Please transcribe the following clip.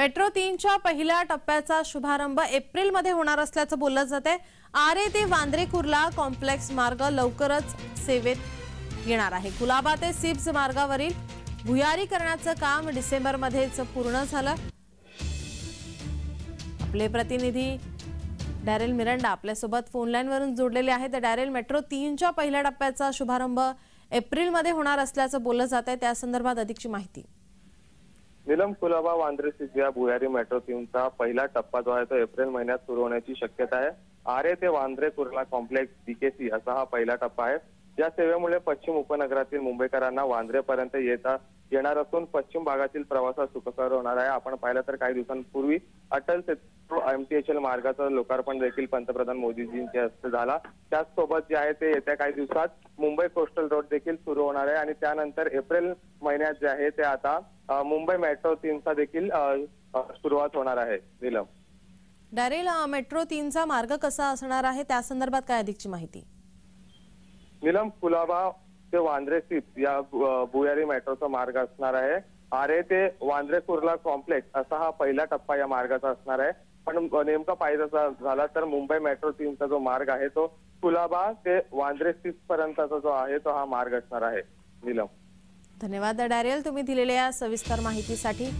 Metro 3च्या पहिल्या टप्प्याचा शुभारंभ एप्रिलमध्ये होणार असल्याचं बोललं जाते। आरे ते वांद्रे कुर्ला कॉम्प्लेक्स मार्ग लवकरच सेवेत येणार आहे। कुलाबा ते सिप्स मार्गावरील भुयारीकरणाचं काम डिसेंबरमध्येच पूर्ण झालं। आपले प्रतिनिधी डॅरेल मिरांडा आपल्यासोबत फोन लाईनवरून जोडलेले आहेत। डॅरेल, मेट्रो 3च्या पहिल्या टप्प्याचा शुभारंभ एप्रिलमध्ये होणार असल्याचं बोललं जात आहे, त्या संदर्भात अधिकची माहिती। नीलम, कुलाबा वांद्रे सिप्स भुयारी मेट्रो 3चा पहिला टप्पा जो आहे तो एप्रिल महिन्यात सुरू होण्याची शक्यता आहे। आरे ते वांद्रे कुर्ला कॉम्प्लेक्स बीकेसी असा हा पहिला टप्पा आहे। या सेवेमुळे पश्चिम उपनगरातील मुंबईकरांना वांद्रेपर्यंत येणार असून पश्चिम भागातील प्रवासात सुखकर होणार आहे। आपण पाहिलं तर काही दिवसांपूर्वी अटल सेतू एमटीएचएल मार्गाचं लोकार्पण देखील पंतप्रधान मोदीजींच्या हस्ते झाला। त्याचसोबत जे आहे ते येत्या काही दिवसात मुंबई कोस्टल रोड देखील सुरू होणार आहे आणि त्यानंतर एप्रिल महिन्यात जे आहे ते आता मुंबई मेट्रो 3चा देखील सुरुवात होणार आहे। नीलम, डॅरेल, मेट्रो 3चा मार्ग कसा असणार आहे त्या संदर्भात काय अधिकची माहिती? नीलम, कुलाबा ते वांद्रे सिप्स या भुयारी मेट्रोचा मार्ग असणार आहे। आरे ते वांद्रे कुर्ला कॉम्प्लेक्स असा हा पहिला टप्पा या मार्गाचा असणार आहे। पण नेमका पाहायचा झाला तर मुंबई मेट्रो 3चा जो मार्ग आहे तो कुलाबा ते वांद्रे सिप्स पर्यंतचा जो आहे तो हा मार्ग असणार आहे। नीलम, धन्यवाद डॅरेल, तुम्ही दिलेल्या सविस्तर माहितीसाठी।